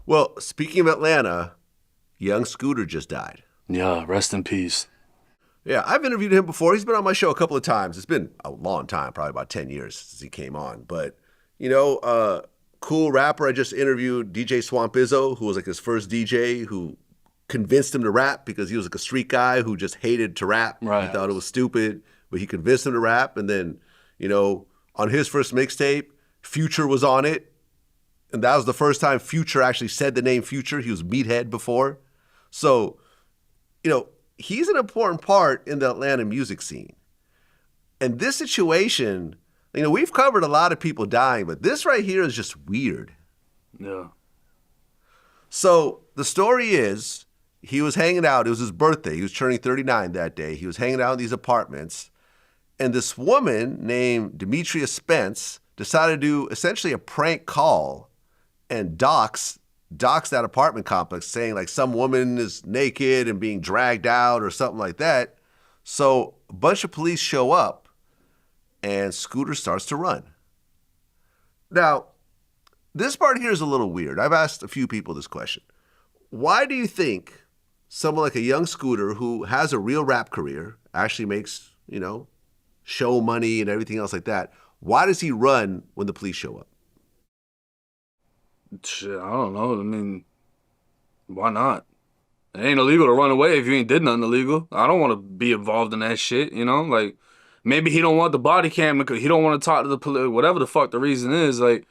Well, speaking of Atlanta, young Scooter just died. Yeah, rest in peace. Yeah, I've interviewed him before. He's been on my show a couple of times. It's been a long time, probably about 10 years since he came on. But, cool rapper. I just interviewed DJ Swamp Izzo, who was like his first DJ who convinced him to rap because he was like a street guy who just hated to rap. He Right. thought it was stupid, but he convinced him to rap. And then, on his first mixtape, Future was on it. And that was the first time Future actually said the name Future. He was Meathead before. So, he's an important part in the Atlanta music scene. And this situation, we've covered a lot of people dying, but this right here is just weird. Yeah. So the story is he was hanging out. It was his birthday. He was turning 39 that day. He was hanging out in these apartments. And this woman named Demetria Spence decided to do essentially a prank call and dox that apartment complex, saying like some woman is naked and being dragged out or something like that. So a bunch of police show up and Scooter starts to run. Now, this part here is a little weird. I've asked a few people this question. Why do you think someone like a young Scooter who has a real rap career, actually makes, show money and everything else like that, why does he run when the police show up? Shit, I don't know. I mean, why not? It ain't illegal to run away if you ain't did nothing illegal. I don't want to be involved in that shit, Like, maybe he don't want the body cam because he don't want to talk to the police, whatever the fuck the reason is. Like,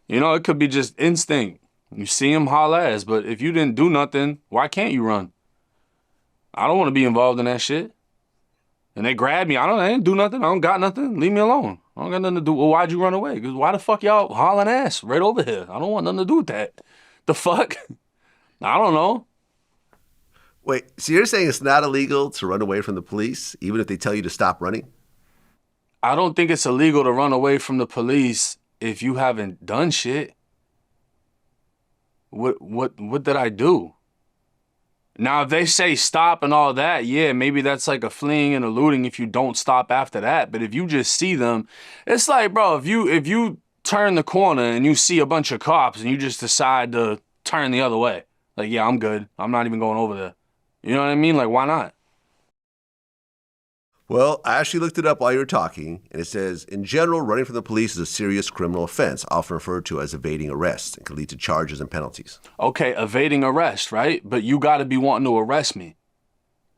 it could be just instinct. You see him, holla ass. But if you didn't do nothing, why can't you run? I don't want to be involved in that shit. And they grab me. I didn't do nothing. I don't got nothing. Leave me alone. I don't got nothing to do. Well, why'd you run away? Because why the fuck y'all hauling ass right over here? I don't want nothing to do with that. The fuck? I don't know. Wait, so you're saying it's not illegal to run away from the police, even if they tell you to stop running? I don't think it's illegal to run away from the police if you haven't done shit. What did I do? Now, if they say stop and all that, yeah, maybe that's like a fleeing and eluding if you don't stop after that. But if you just see them, it's like, bro, if you turn the corner and you see a bunch of cops and you just decide to turn the other way, like, yeah, I'm good. I'm not even going over there. You know what I mean? Like, why not? Well, I actually looked it up while you were talking, and it says, in general, running from the police is a serious criminal offense, often referred to as evading arrest, and can lead to charges and penalties. Okay, evading arrest, right? But you got to be wanting to arrest me.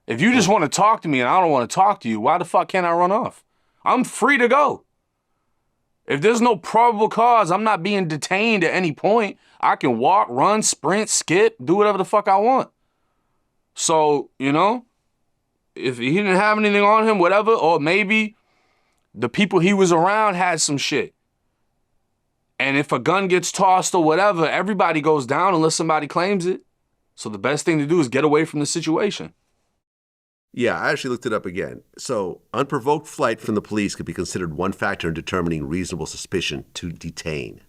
If you just want to talk to me and I don't want to talk to you, why the fuck can't I run off? I'm free to go. If there's no probable cause, I'm not being detained at any point. I can walk, run, sprint, skip, do whatever the fuck I want. So, if he didn't have anything on him, whatever, or maybe the people he was around had some shit. And if a gun gets tossed or whatever, everybody goes down unless somebody claims it. So the best thing to do is get away from the situation. Yeah, I actually looked it up again. So unprovoked flight from the police could be considered one factor in determining reasonable suspicion to detain.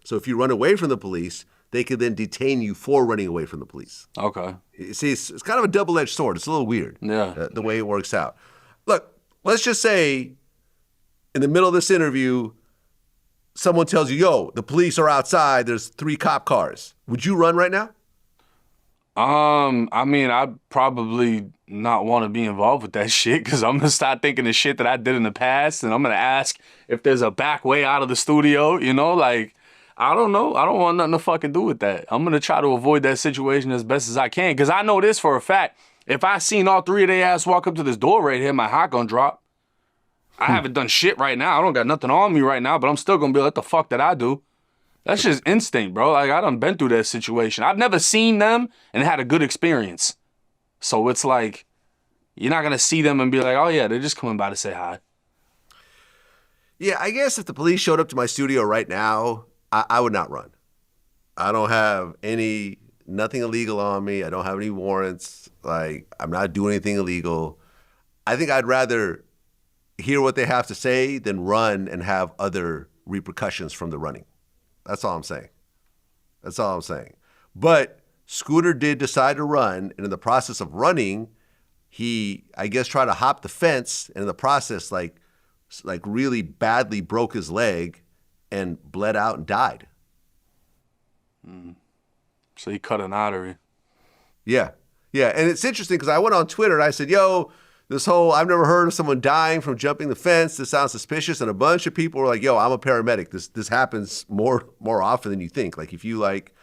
So if you run away from the police, they could then detain you for running away from the police. Okay. You see, it's kind of a double-edged sword. It's a little weird, the way it works out. Look, let's just say in the middle of this interview, someone tells you, yo, the police are outside, there's 3 cop cars. Would you run right now? I mean, I'd probably not want to be involved with that shit because I'm going to start thinking of shit that I did in the past and I'm going to ask if there's a back way out of the studio, like, I don't know. I don't want nothing to fucking do with that. I'm going to try to avoid that situation as best as I can because I know this for a fact. If I seen all 3 of their ass walk up to this door right here, my heart gonna drop. I haven't done shit right now. I don't got nothing on me right now, but I'm still gonna be like, what the fuck did I do? That's just instinct, bro. Like, I done been through that situation. I've never seen them and had a good experience. So it's like, you're not gonna see them and be like, oh yeah, they're just coming by to say hi. Yeah, I guess if the police showed up to my studio right now, I would not run. I don't have nothing illegal on me. I don't have any warrants. Like, I'm not doing anything illegal. I think I'd rather hear what they have to say than run and have other repercussions from the running. That's all I'm saying. But Scooter did decide to run, and in the process of running, he, I guess, tried to hop the fence, and in the process, like really badly broke his leg and bled out and died. So he cut an artery. Yeah. Yeah. And it's interesting because I went on Twitter and I said, yo, this whole, I've never heard of someone dying from jumping the fence. This sounds suspicious. And a bunch of people were like, yo, I'm a paramedic. This happens more often than you think. Like if you like,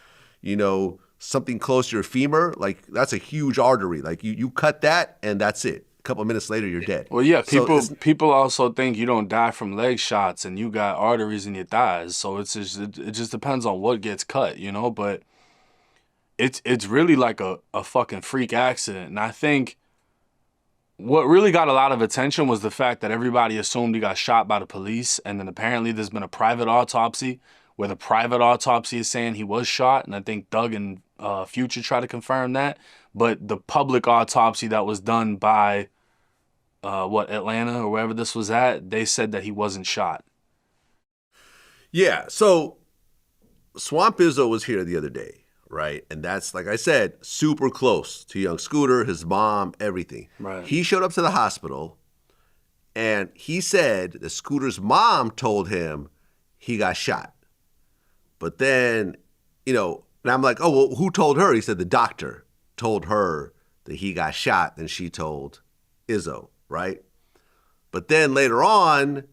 something close to your femur, like that's a huge artery. Like you cut that and that's it. A couple of minutes later, you're dead. Well, yeah, people also think you don't die from leg shots and you got arteries in your thighs. So it just depends on what gets cut, but it's really like a fucking freak accident. And I think what really got a lot of attention was the fact that everybody assumed he got shot by the police. And then apparently there's been a private autopsy where the private autopsy is saying he was shot. And I think Doug and Future try to confirm that. But the public autopsy that was done by, Atlanta or wherever this was at, they said that he wasn't shot. Yeah. So Swamp Izzo was here the other day, right? And that's, like I said, super close to young Scooter, his mom, everything. Right. He showed up to the hospital and he said that Scooter's mom told him he got shot. But then, and I'm like, oh, well, who told her? He said the doctor told her that he got shot, and she told Izzo, right? But then later on,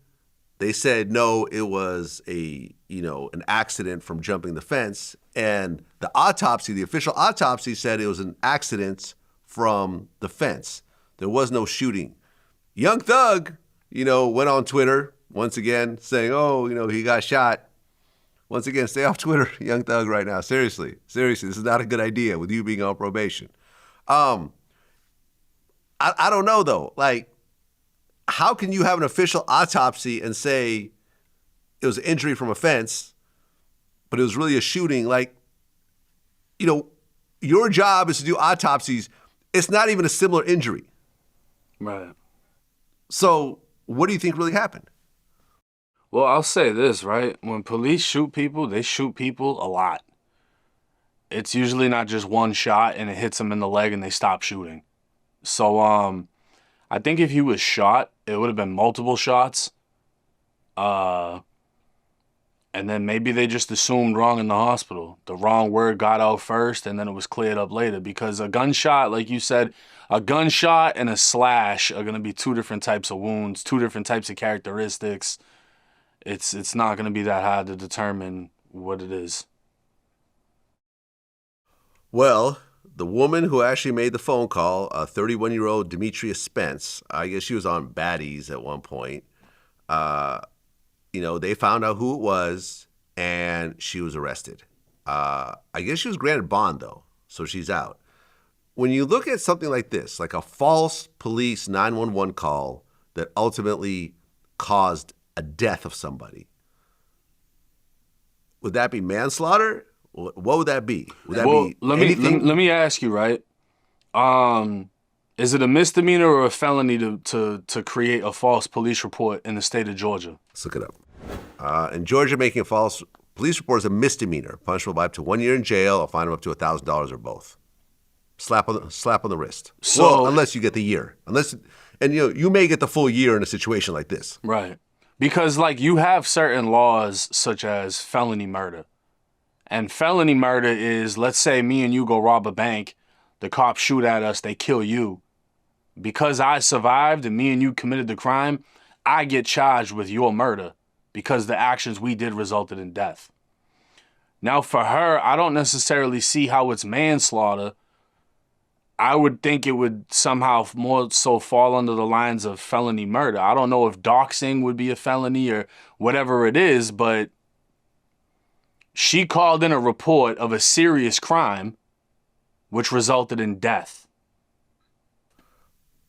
they said, no, it was an accident from jumping the fence. And the official autopsy said it was an accident from the fence. There was no shooting. Young Thug, went on Twitter once again saying, oh, he got shot. Once again, stay off Twitter, Young Thug, right now. Seriously, this is not a good idea with you being on probation. I don't know, though. Like, how can you have an official autopsy and say it was an injury from a fence, but it was really a shooting? Like, your job is to do autopsies. It's not even a similar injury. Right. So what do you think really happened? Well, I'll say this, right? When police shoot people, they shoot people a lot. It's usually not just one shot and it hits them in the leg and they stop shooting. So, I think if he was shot, it would have been multiple shots. And then maybe they just assumed wrong in the hospital. The wrong word got out first and then it was cleared up later. Because a gunshot, like you said, a gunshot and a slash are going to be two different types of wounds, two different types of characteristics. It's not going to be that hard to determine what it is. Well, the woman who actually made the phone call, 31-year-old Demetria Spence, I guess she was on Baddies at one point. They found out who it was, and she was arrested. I guess she was granted bond, though, so she's out. When you look at something like this, like a false police 911 call that ultimately caused a death of somebody, would that be manslaughter? What would that be? Would that be anything? Let me ask you, right? Is it a misdemeanor or a felony to create a false police report in the state of Georgia? Let's look it up. In Georgia, making a false police report is a misdemeanor, punishable by up to 1 year in jail or fine up to $1,000 or both. Slap on the wrist. So, unless you get the year, you may get the full year in a situation like this. Right. Because you have certain laws such as felony murder. And felony murder is, let's say me and you go rob a bank, the cops shoot at us, they kill you. Because I survived and me and you committed the crime, I get charged with your murder because the actions we did resulted in death. Now for her, I don't necessarily see how it's manslaughter. I would think it would somehow more so fall under the lines of felony murder. I don't know if doxing would be a felony or whatever it is, but she called in a report of a serious crime, which resulted in death.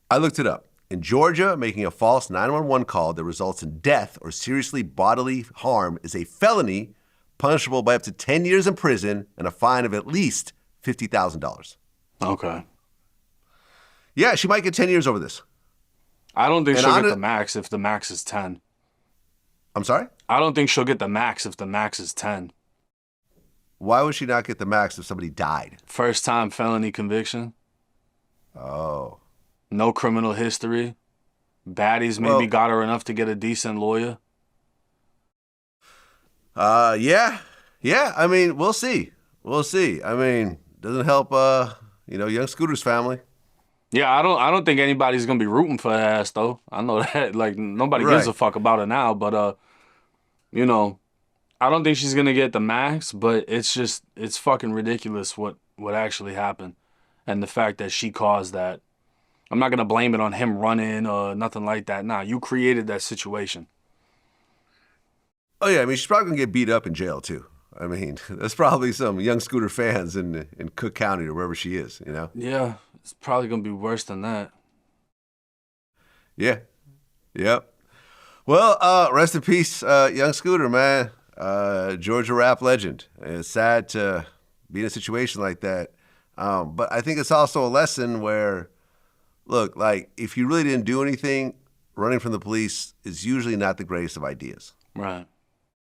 I looked it up. In Georgia, making a false 911 call that results in death or seriously bodily harm is a felony punishable by up to 10 years in prison and a fine of at least $50,000. Okay. Yeah, she might get 10 years over this. I don't think she'll get the max if the max is 10. I'm sorry? I don't think she'll get the max if the max is 10. Why would she not get the max if somebody died? First time felony conviction. Oh. No criminal history. Baddies maybe got her enough to get a decent lawyer. Yeah. I mean, we'll see. We'll see. I mean, doesn't help, young Scooter's family. Yeah, I don't think anybody's gonna be rooting for her ass though. I know that. Like nobody gives Right. a fuck about her now, but you know, I don't think she's gonna get the max, but it's fucking ridiculous what actually happened. And the fact that she caused that. I'm not gonna blame it on him running or nothing like that. Nah, you created that situation. Oh yeah, I mean she's probably gonna get beat up in jail too. I mean, there's probably some young Scooter fans in Cook County or wherever she is. Yeah, it's probably gonna be worse than that. Yeah. Yep. Well, rest in peace, young Scooter, man. Georgia rap legend. And it's sad to be in a situation like that. But I think it's also a lesson where, look, like if you really didn't do anything, running from the police is usually not the greatest of ideas. Right.